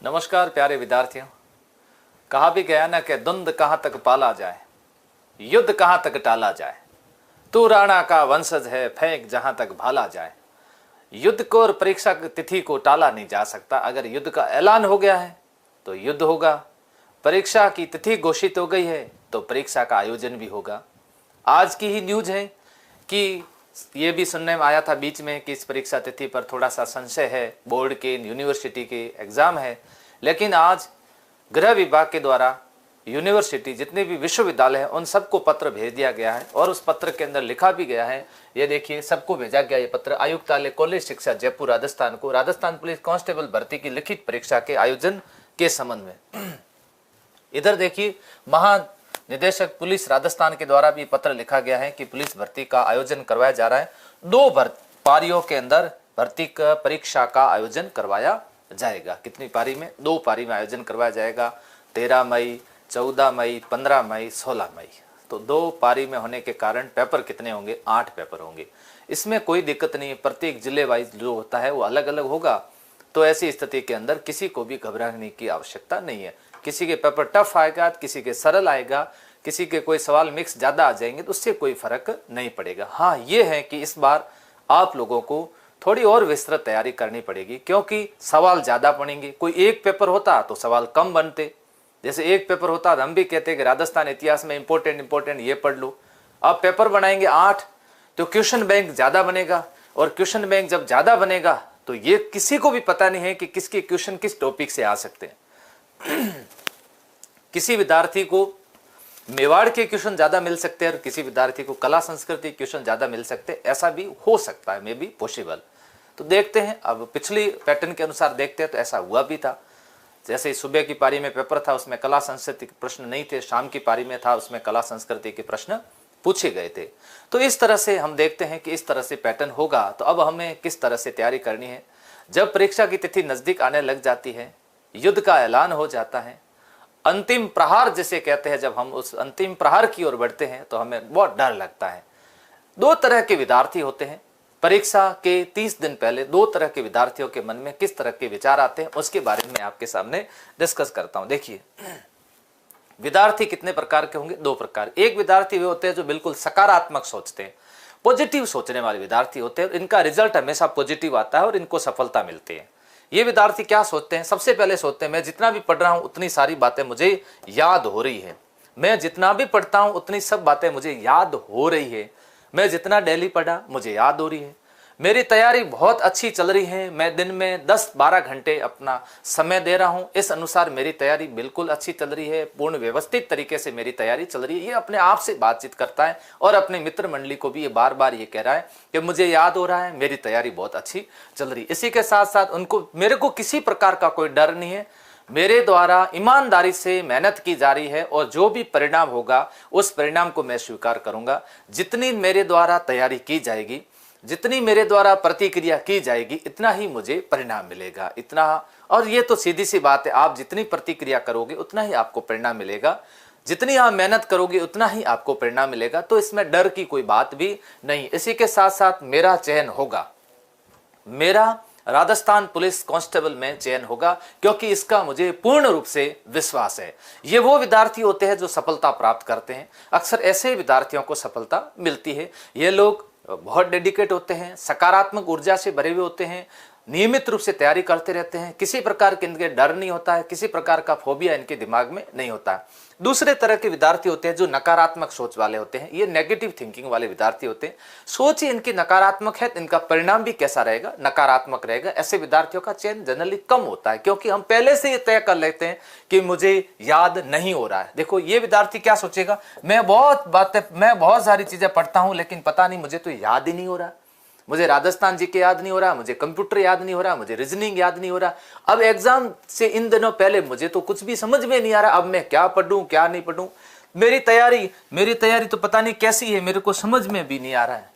नमस्कार प्यारे विद्यार्थियों। कहा भी गया ना कि द्वंद कहाँ तक पाला जाए, युद्ध कहाँ तक टाला जाए। तू राणा का वंशज है, फेंक जहां तक भाला जाए। युद्ध को और परीक्षा की तिथि को टाला नहीं जा सकता। अगर युद्ध का ऐलान हो गया है तो युद्ध होगा, परीक्षा की तिथि घोषित हो गई है तो परीक्षा का आयोजन भी होगा। आज की ही न्यूज है कि ये भी सुनने में आया था बीच में कि इस परीक्षा तिथि पर थोड़ा सा संशय है, बोर्ड के यूनिवर्सिटी के एग्जाम है, लेकिन आज गृह विभाग के द्वारा यूनिवर्सिटी जितने भी विश्वविद्यालय हैं उन सबको पत्र भेज दिया गया है और उस पत्र के अंदर लिखा भी गया है। ये देखिए, सबको भेजा गया ये पत्र आयुक्तालय कॉलेज शिक्षा जयपुर राजस्थान को राजस्थान पुलिस कांस्टेबल भर्ती की लिखित परीक्षा के आयोजन के संबंध में। इधर देखिए, महानिदेशक पुलिस राजस्थान के द्वारा भी पत्र लिखा गया है कि पुलिस भर्ती का आयोजन करवाया जा रहा है। 2 पारियों के अंदर भर्ती का परीक्षा का आयोजन करवाया जाएगा। कितनी पारी में? 2 पारी में आयोजन करवाया जाएगा। 13 मई, 14 मई, 15 मई, 16 मई। तो 2 पारी में होने के कारण पेपर कितने होंगे? 8 पेपर होंगे। इसमें कोई दिक्कत नहीं है, प्रत्येक जिले वाइज जो होता है वो अलग अलग होगा। तो ऐसी स्थिति के अंदर किसी को भी घबराने की आवश्यकता नहीं है। किसी के पेपर टफ आएगा, किसी के सरल आएगा, किसी के कोई सवाल मिक्स ज्यादा आ जाएंगे तो उससे कोई फर्क नहीं पड़ेगा। हाँ, ये है कि इस बार आप लोगों को थोड़ी और विस्तृत तैयारी करनी पड़ेगी क्योंकि सवाल ज्यादा पड़ेंगे। कोई एक पेपर होता तो सवाल कम बनते। जैसे एक पेपर होता तो हम भी कहते हैं कि राजस्थान इतिहास में इंपॉर्टेंट ये पढ़ लो। अब पेपर बनाएंगे 8 तो क्वेश्चन बैंक ज्यादा बनेगा, और क्वेश्चन बैंक जब ज्यादा बनेगा तो ये किसी को भी पता नहीं है कि किसके क्वेश्चन किस टॉपिक से आ सकते हैं। किसी विद्यार्थी को मेवाड़ के क्वेश्चन ज्यादा मिल सकते हैं और किसी विद्यार्थी को कला संस्कृति क्वेश्चन ज्यादा मिल सकते हैं। ऐसा भी हो सकता है, मे बी पॉसिबल। तो देखते हैं, अब पिछली पैटर्न के अनुसार देखते हैं तो ऐसा हुआ भी था। जैसे सुबह की पारी में पेपर था उसमें कला संस्कृति के प्रश्न नहीं थे, शाम की पारी में था उसमें कला संस्कृति के प्रश्न पूछे गए थे। तो इस तरह से हम देखते हैं कि इस तरह से पैटर्न होगा। तो अब हमें किस तरह से तैयारी करनी है? जब परीक्षा की तिथि नजदीक आने लग जाती है, युद्ध का ऐलान हो जाता है, अंतिम प्रहार जिसे कहते हैं, जब हम उस अंतिम प्रहार की ओर बढ़ते हैं तो हमें बहुत डर लगता है। 2 तरह के विद्यार्थी होते हैं। परीक्षा के 30 दिन पहले 2 तरह के विद्यार्थियों के मन में किस तरह के विचार आते हैं उसके बारे में आपके सामने डिस्कस करता हूं। देखिए, विद्यार्थी कितने प्रकार के होंगे? 2 प्रकार। एक विद्यार्थी वे होते हैं जो बिल्कुल सकारात्मक सोचते हैं, पॉजिटिव सोचने वाले विद्यार्थी होते हैं। इनका रिजल्ट हमेशा पॉजिटिव आता है और इनको सफलता मिलती है। ये विद्यार्थी क्या सोचते हैं? सबसे पहले सोचते हैं मैं जितना भी पढ़ रहा हूं उतनी सारी बातें मुझे याद हो रही है। मैं जितना भी पढ़ता हूं उतनी सब बातें मुझे याद हो रही है। मैं जितना डेली पढ़ा मुझे याद हो रही है। मेरी तैयारी बहुत अच्छी चल रही है। मैं दिन में 10-12 घंटे अपना समय दे रहा हूं। इस अनुसार मेरी तैयारी बिल्कुल अच्छी चल रही है। पूर्ण व्यवस्थित तरीके से मेरी तैयारी चल रही है। ये अपने आप से बातचीत करता है और अपने मित्र मंडली को भी ये बार बार ये कह रहा है कि मुझे याद हो रहा है, मेरी तैयारी बहुत अच्छी चल रही है। इसी के साथ साथ उनको मेरे को किसी प्रकार का कोई डर नहीं है। मेरे द्वारा ईमानदारी से मेहनत की जा रही है और जो भी परिणाम होगा उस परिणाम को मैं स्वीकार करूंगा। जितनी मेरे द्वारा तैयारी की जाएगी, जितनी मेरे द्वारा प्रतिक्रिया की जाएगी, इतना ही मुझे परिणाम मिलेगा। इतना, और ये तो सीधी सी बात है, आप जितनी प्रतिक्रिया करोगे उतना ही आपको परिणाम मिलेगा। जितनी आप मेहनत करोगे उतना ही आपको परिणाम मिलेगा। तो इसमें डर की कोई बात भी नहीं। इसी के साथ साथ मेरा चयन होगा, मेरा राजस्थान पुलिस कांस्टेबल में चयन होगा क्योंकि इसका मुझे पूर्ण रूप से विश्वास है। ये वो विद्यार्थी होते हैं जो सफलता प्राप्त करते हैं। अक्सर ऐसे विद्यार्थियों को सफलता मिलती है। ये लोग बहुत डेडिकेट होते हैं, सकारात्मक ऊर्जा से भरे हुए होते हैं, नियमित रूप से तैयारी करते रहते हैं। किसी प्रकार के इनके डर नहीं होता है, किसी प्रकार का फोबिया इनके दिमाग में नहीं होता है। दूसरे तरह के विद्यार्थी होते हैं जो नकारात्मक सोच वाले होते हैं। ये नेगेटिव थिंकिंग वाले विद्यार्थी होते हैं। सोच ही इनकी नकारात्मक है तो इनका परिणाम भी कैसा रहेगा? नकारात्मक रहेगा। ऐसे विद्यार्थियों का चयन जनरली कम होता है क्योंकि हम पहले से ये तय कर लेते हैं कि मुझे याद नहीं हो रहा है। देखो, ये विद्यार्थी क्या सोचेगा? मैं बहुत सारी चीजें पढ़ता हूं लेकिन पता नहीं, मुझे तो याद ही नहीं हो रहा। मुझे राजस्थान जीके याद नहीं हो रहा, मुझे कंप्यूटर याद नहीं हो रहा, मुझे रीजनिंग याद नहीं हो रहा। अब एग्जाम से इन दिनों पहले मुझे तो कुछ भी समझ में नहीं आ रहा। अब मैं क्या पढ़ूं क्या नहीं पढ़ूं? मेरी तैयारी तो पता नहीं कैसी है, मेरे को समझ में भी नहीं आ रहा है।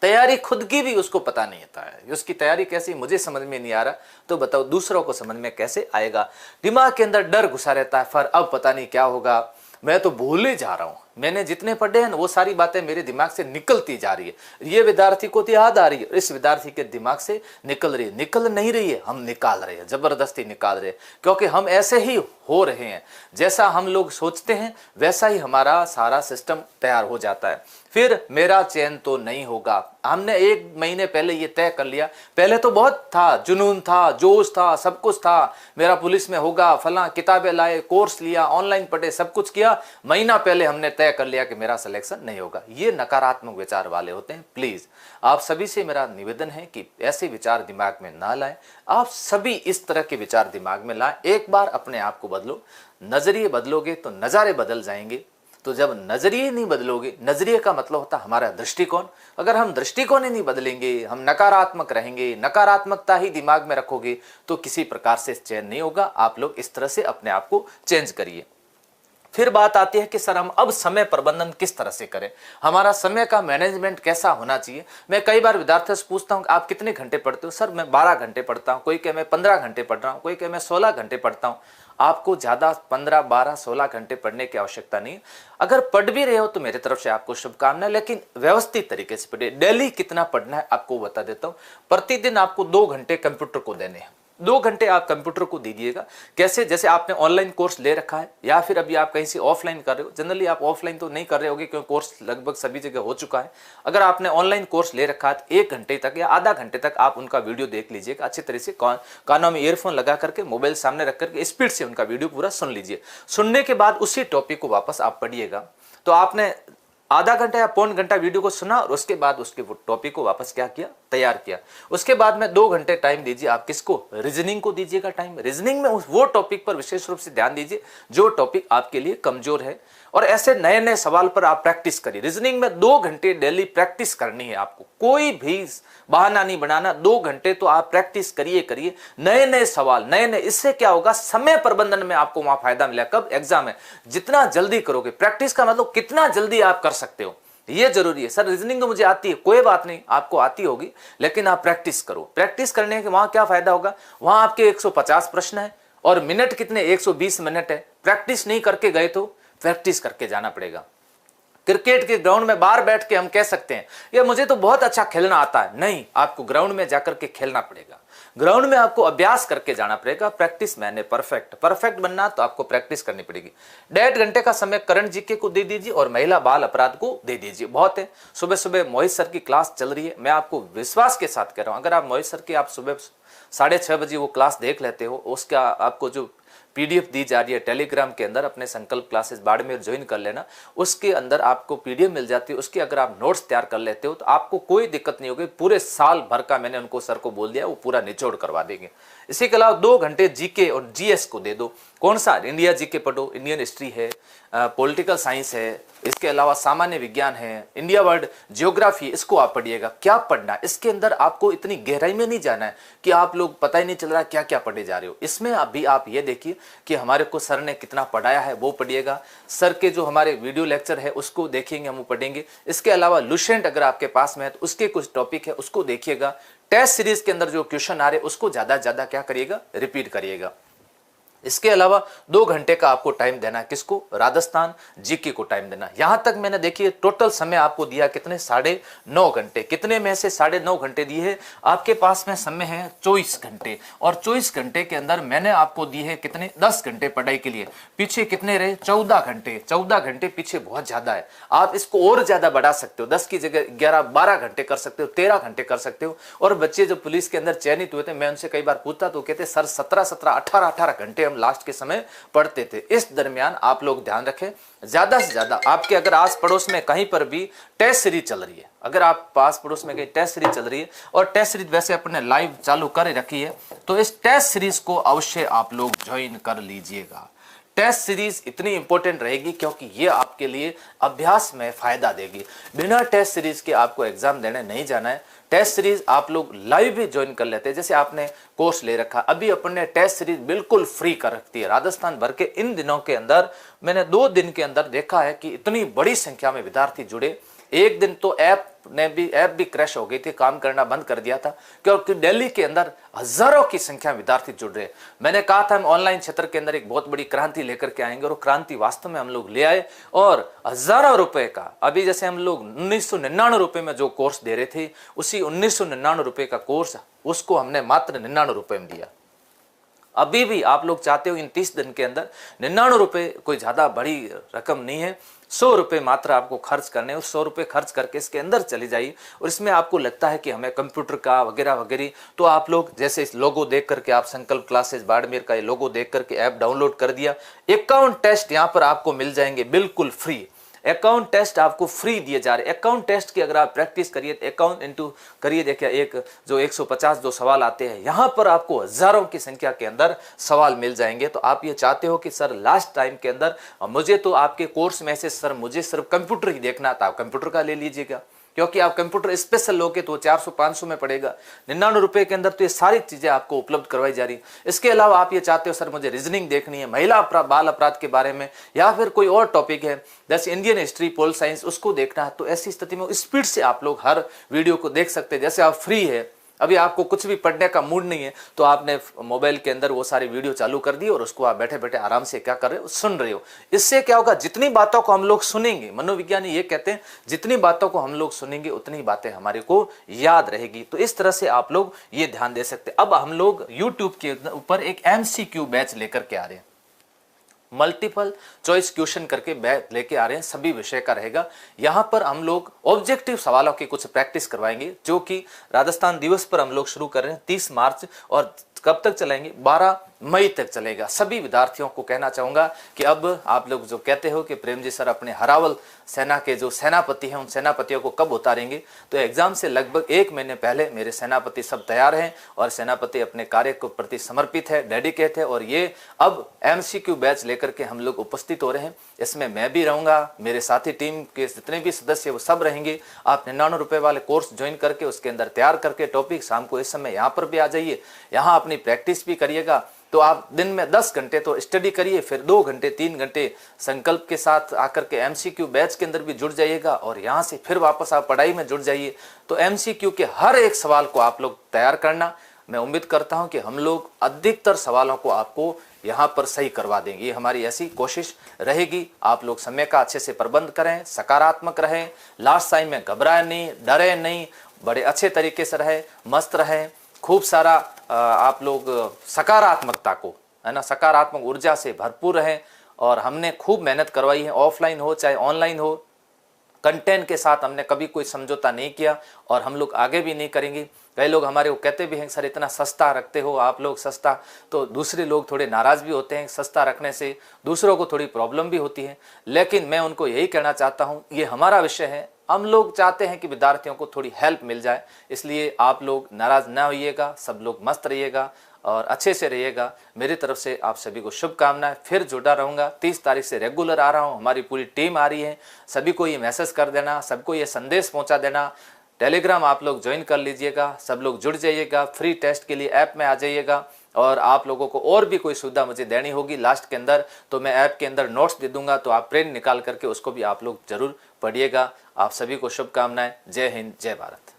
तैयारी खुद की भी उसको पता नहीं होता है, उसकी तैयारी कैसी मुझे समझ में नहीं आ रहा। तो बताओ दूसरों को समझ में कैसे आएगा? दिमाग के अंदर डर घुसा रहता है, फिर अब पता नहीं क्या होगा, मैं तो भूले जा रहा हूं, मैंने जितने पढ़े हैं वो सारी बातें मेरे दिमाग से निकलती जा रही है। ये विद्यार्थी को तो याद आ रही है, इस विद्यार्थी के दिमाग से निकल रही है। निकल नहीं रही है, हम निकाल रहे हैं, जबरदस्ती निकाल रहे हैं, क्योंकि हम ऐसे ही हो रहे हैं। जैसा हम लोग सोचते हैं वैसा ही हमारा सारा सिस्टम तैयार हो जाता है। फिर मेरा चयन तो नहीं होगा, हमने 1 महीने पहले ये तय कर लिया। पहले तो बहुत था, जुनून था, जोश था, सब कुछ था, मेरा पुलिस में होगा, फला किताबें लाए, कोर्स लिया, ऑनलाइन पढ़े, सब कुछ किया। महीना पहले हमने तय कर लिया कि मेरा सिलेक्शन नहीं होगा। ये नकारात्मक विचार वाले होते हैं। प्लीज आप सभी से मेरा निवेदन है कि ऐसे विचार दिमाग में ना लाएं। आप सभी इस तरह के विचार दिमाग में लाएं। एक बार अपने आप को बदलो, नजरिए बदलोगे तो नजारे बदल जाएंगे। तो जब नजरिए नहीं बदलोगे, नजरिए का मतलब होता है हमारा दृष्टिकोण। अगर हम दृष्टिकोण ही नहीं बदलेंगे, हम नकारात्मक रहेंगे, नकारात्मकता ही दिमाग में रखोगे, तो किसी प्रकार से चयन नहीं होगा। आप लोग इस तरह से अपने आप को चेंज करिए। फिर बात आती है कि सर हम अब समय प्रबंधन किस तरह से करें, हमारा समय का मैनेजमेंट कैसा होना चाहिए। मैं कई बार विद्यार्थियों से पूछता हूं आप कितने घंटे पढ़ते हो। सर मैं 12 घंटे पढ़ता हूं, कोई कहे मैं 15 घंटे पढ़ रहा हूं, कोई कहे मैं 16 घंटे पढ़ता हूं। आपको ज्यादा 15, 12, 16 घंटे पढ़ने की आवश्यकता नहीं। अगर पढ़ भी रहे हो तो मेरी तरफ से आपको शुभकामनाएं, लेकिन व्यवस्थित तरीके से पढ़िए। डेली कितना पढ़ना है आपको बता देता हूं। प्रतिदिन आपको 2 घंटे कंप्यूटर को देने हैं। 2 घंटे आप कंप्यूटर को दीजिएगा। कैसे? जैसे आपने ऑनलाइन कोर्स ले रखा है या फिर अभी आप कहीं से ऑफलाइन कर रहे हो। जनरली आप ऑफलाइन तो नहीं कर रहे होगे क्योंकि कोर्स लगभग सभी जगह हो चुका है। अगर आपने ऑनलाइन कोर्स ले रखा है तो 1 घंटे तक या आधा घंटे तक आप उनका वीडियो देख लीजिएगा। अच्छी तरह से कानों में ईयरफोन लगा करके, मोबाइल सामने रख करके स्पीड से उनका वीडियो पूरा सुन लीजिए। सुनने के बाद उसी टॉपिक को वापस आप पढ़िएगा। तो आपने आधा घंटा या पौन घंटा वीडियो को सुना और उसके बाद उसके टॉपिक को वापस क्या किया, तैयार किया। उसके बाद में 2 घंटे टाइम दीजिए आप किसको, रीजनिंग को दीजिएगा टाइम। रीजनिंग में वो टॉपिक पर विशेष रूप से ध्यान दीजिए जो टॉपिक आपके लिए कमजोर है, और ऐसे नए नए सवाल पर आप प्रैक्टिस करिए। रीजनिंग में 2 घंटे डेली प्रैक्टिस करनी है आपको, कोई भी बहाना नहीं बनाना। 2 घंटे तो आप प्रैक्टिस करिए नए नए सवाल, नए नए। इससे क्या होगा, समय प्रबंधन में आपको वहां फायदा मिलेगा। कब एग्जाम है, जितना जल्दी करोगे। प्रैक्टिस का मतलब कितना जल्दी आप कर सकते हो, ये जरूरी है। सर रीजनिंग तो मुझे आती है, कोई बात नहीं, आपको आती होगी, लेकिन आप प्रैक्टिस करो। प्रैक्टिस करने के वहां क्या फायदा होगा, वहां आपके 150 प्रश्न है और मिनट कितने, 120 मिनट है। प्रैक्टिस नहीं करके गए तो प्रैक्टिस करके जाना पड़ेगा। क्रिकेट के ग्राउंड में बाहर बैठ के हम कह सकते हैं ये मुझे तो बहुत अच्छा खेलना आता है, नहीं, आपको ग्राउंड में जाकर के खेलना पड़ेगा। ग्राउंड में आपको अभ्यास करके जाना पड़ेगा। प्रैक्टिस मैंने परफेक्ट बनना तो आपको प्रैक्टिस करनी पड़ेगी। 1.5 घंटे का समय करंट जीके को दे दीजिए और महिला बाल अपराध को दे दीजिए, बहुत है। सुबह सुबह मोहित सर की क्लास चल रही है, मैं आपको विश्वास के साथ कह रहा हूं, अगर आप मोहित सर की आप सुबह 6:30 बजे वो क्लास देख लेते हो, उसका आपको जो पीडीएफ दी जा रही है टेलीग्राम के अंदर, अपने संकल्प क्लासेस बाड़मेर ज्वाइन कर लेना, उसके अंदर आपको पीडीएफ मिल जाती है। उसके अगर आप नोट्स तैयार कर लेते हो तो आपको कोई दिक्कत नहीं होगी। पूरे साल भर का मैंने उनको सर को बोल दिया, वो पूरा निचोड़ करवा देंगे। इसी के अलावा 2 घंटे जीके और जीएस को दे दो। कौन सा, इंडिया जीके पढ़ो, इंडियन हिस्ट्री है, पॉलिटिकल साइंस है, इसके अलावा सामान्य विज्ञान है, इंडिया वर्ल्ड ज्योग्राफी, इसको आप पढ़िएगा। क्या पढ़ना, इसके अंदर आपको इतनी गहराई में नहीं जाना है कि आप लोग पता ही नहीं चल रहा क्या क्या पढ़े जा रहे हो। इसमें अभी आप ये देखिए कि हमारे को सर ने कितना पढ़ाया है, वो पढ़िएगा। सर के जो हमारे वीडियो लेक्चर है उसको देखेंगे, हम पढ़ेंगे। इसके अलावा लुसेंट अगर आपके पास में है तो उसके कुछ टॉपिक है उसको देखिएगा। टेस्ट सीरीज के अंदर जो क्वेश्चन आ रहे उसको ज्यादा से ज्यादा क्या करिएगा, रिपीट करिएगा। इसके अलावा 2 घंटे का आपको टाइम देना है, किसको, राजस्थान जीके को टाइम देना। यहां तक मैंने देखिए टोटल समय आपको दिया कितने, 9.5 घंटे। कितने में से 9.5 घंटे दिए है, आपके पास में समय है 24 घंटे। और 24 घंटे के अंदर मैंने आपको दिए है कितने, 10 घंटे पढ़ाई के लिए। पीछे कितने रहे, 14 घंटे। 14 घंटे पीछे बहुत ज्यादा है, आप इसको और ज्यादा बढ़ा सकते हो। 10 की जगह 11, 12 घंटे कर सकते हो, 13 घंटे कर सकते हो। और बच्चे जो पुलिस के अंदर चयनित हुए थे, मैं उनसे कई बार पूछता तो कहते सर 17, 18 घंटे लास्ट के समय पढ़ते थे। इस दरमियान आप लोग ध्यान रखें, ज्यादा से ज्यादा आपके अगर आस पड़ोस में कहीं पर भी टेस्ट सीरीज चल रही है, अगर आप पास पड़ोस में कहीं टेस्ट सीरीज चल रही है, और टेस्ट सीरीज वैसे अपने लाइव चालू कर रखी है, तो इस टेस्ट सीरीज को अवश्य आप लोग ज्वाइन कर लीजिएगा। टेस्ट सीरीज इतनी इंपॉर्टेंट रहेगी क्योंकि ये आपके लिए अभ्यास में फायदा देगी। बिना टेस्ट सीरीज के आपको एग्जाम देने नहीं जाना है। टेस्ट सीरीज आप लोग लाइव भी ज्वाइन कर लेते हैं। जैसे आपने कोर्स ले रखा, अभी अपन ने टेस्ट सीरीज बिल्कुल फ्री कर रखती है राजस्थान भर के। इन दिनों के अंदर मैंने 2 दिन के अंदर देखा है कि इतनी बड़ी संख्या में विद्यार्थी जुड़े एक दिन तो ऐप भी क्रैश हो गई थी, काम करना बंद कर दिया था, क्योंकि दिल्ली के अंदर हजारों की संख्या विद्यार्थी जुड़ रहे। मैंने कहा था हम ऑनलाइन क्षेत्र के अंदर एक बहुत बड़ी क्रांति लेकर के आएंगे, और क्रांति वास्तव में हम लोग ले आए। और हजारों रुपए का, अभी जैसे हम लोग 1999 रुपए में जो कोर्स दे रहे थे, उसी 1999 रुपए का कोर्स उसको हमने मात्र 99 रुपए में दिया। अभी भी आप लोग चाहते हो इन 30 दिन के अंदर, 99 रुपए कोई ज्यादा बड़ी रकम नहीं है, 100 रुपए मात्र आपको खर्च करने, उस 100 रुपए खर्च करके इसके अंदर चली जाइए। और इसमें आपको लगता है कि हमें कंप्यूटर का वगैरह वगैरह, तो आप लोग जैसे इस लोगो देख करके आप संकल्प क्लासेस बाड़मेर का ये लोगो देख करके ऐप डाउनलोड कर दिया। अकाउंट टेस्ट यहाँ पर आपको मिल जाएंगे बिल्कुल फ्री, अकाउंट टेस्ट आपको फ्री दिए जा रहे। अकाउंट टेस्ट की अगर आप प्रैक्टिस करिए, अकाउंट इनटू करिए, देखिए एक जो 150 जो सवाल आते हैं, यहां पर आपको हजारों की संख्या के अंदर सवाल मिल जाएंगे। तो आप ये चाहते हो कि सर लास्ट टाइम के अंदर मुझे तो आपके कोर्स में से सर मुझे सिर्फ कंप्यूटर ही देखना था, आप कंप्यूटर का ले लीजिएगा, क्योंकि आप कंप्यूटर स्पेशल लोगे तो 400-500 में पड़ेगा। 99 रुपए के अंदर तो ये सारी चीजें आपको उपलब्ध करवाई जा रही है। इसके अलावा आप ये चाहते हो सर मुझे रीजनिंग देखनी है, महिला अपराध बाल अपराध के बारे में, या फिर कोई और टॉपिक है जैसे इंडियन हिस्ट्री पोल साइंस उसको देखना है, तो ऐसी स्थिति में स्पीड से आप लोग हर वीडियो को देख सकते हैं। जैसे आप फ्री है, अभी आपको कुछ भी पढ़ने का मूड नहीं है, तो आपने मोबाइल के अंदर वो सारी वीडियो चालू कर दी और उसको आप बैठे बैठे आराम से क्या कर रहे हो, सुन रहे हो। इससे क्या होगा, जितनी बातों को हम लोग सुनेंगे, मनोविज्ञानी ये कहते हैं जितनी बातों को हम लोग सुनेंगे उतनी बातें हमारे को याद रहेगी। तो इस तरह से आप लोग ये ध्यान दे सकते हैं। अब हम लोग यूट्यूब के ऊपर एक MCQ बैच लेकर के आ रहे हैं, मल्टीपल चॉइस क्वेश्चन करके बैच लेके आ रहे हैं, सभी विषय का रहेगा। यहां पर हम लोग ऑब्जेक्टिव सवालों की कुछ प्रैक्टिस करवाएंगे, जो कि राजस्थान दिवस पर हम लोग शुरू कर रहे हैं 30 मार्च, और कब तक चलेंगे, 12 मई तक चलेगा। सभी विद्यार्थियों को कहना चाहूंगा कि अब आप लोग जो कहते हो कि प्रेम जी सर अपने हरावल सेना के जो सेनापति हैं उन सेनापतियों को कब उतारेंगे, तो एग्जाम से लगभग 1 महीने पहले मेरे सेनापति सब तैयार हैं और सेनापति अपने कार्य को प्रति समर्पित है, डेडिकेट है। और ये अब MCQ बैच लेकर के हम लोग उपस्थित हो रहे हैं। इसमें मैं भी रहूंगा, मेरे साथी टीम के जितने भी सदस्य वो सब रहेंगे। आप 99 रुपए वाले कोर्स ज्वाइन करके उसके अंदर तैयार करके टॉपिक शाम को इस समय यहाँ पर भी आ जाइए, यहाँ अपनी प्रैक्टिस भी करिएगा। तो आप दिन में 10 घंटे तो स्टडी करिए, फिर 2 घंटे 3 घंटे संकल्प के साथ आकर के MCQ बैच के अंदर भी जुड़ जाइएगा, और यहाँ से फिर वापस आप पढ़ाई में जुड़ जाइए। तो MCQ के हर एक सवाल को आप लोग तैयार करना। मैं उम्मीद करता हूं कि हम लोग अधिकतर सवालों को आपको यहाँ पर सही करवा देंगे, ये हमारी ऐसी कोशिश रहेगी। आप लोग समय का अच्छे से प्रबंध करें, सकारात्मक रहें, लास्ट टाइम में घबराए नहीं, डरे नहीं, बड़े अच्छे तरीके से रहे, मस्त रहें, खूब सारा आप लोग सकारात्मकता को, है ना, सकारात्मक ऊर्जा से भरपूर रहें। और हमने खूब मेहनत करवाई है, ऑफलाइन हो चाहे ऑनलाइन हो, कंटेंट के साथ हमने कभी कोई समझौता नहीं किया और हम लोग आगे भी नहीं करेंगे। कई लोग हमारे को कहते भी हैं सर इतना सस्ता रखते हो आप लोग सस्ता, तो दूसरे लोग थोड़े नाराज भी होते हैं। सस्ता रखने से दूसरों को थोड़ी प्रॉब्लम भी होती है, लेकिन मैं उनको यही कहना चाहता हूं, ये हमारा विषय है, हम लोग चाहते हैं कि विद्यार्थियों को थोड़ी हेल्प मिल जाए, इसलिए आप लोग नाराज ना होइएगा, सब लोग मस्त रहिएगा और अच्छे से रहिएगा। मेरी तरफ से आप सभी को शुभकामनाएं। फिर जुड़ा रहूंगा, 30 तारीख से रेगुलर आ रहा हूं, हमारी पूरी टीम आ रही है। सभी को ये मैसेज कर देना, सबको ये संदेश पहुंचा देना। टेलीग्राम आप लोग ज्वाइन कर लीजिएगा, सब लोग जुड़ जाइएगा, फ्री टेस्ट के लिए ऐप में आ जाइएगा। और आप लोगों को और भी कोई सुविधा मुझे देनी होगी लास्ट के अंदर, तो मैं ऐप के अंदर नोट्स दे दूंगा, तो आप प्रिंट निकाल करके उसको भी आप लोग जरूर पढ़िएगा। आप सभी को शुभकामनाएं। जय हिंद, जय भारत।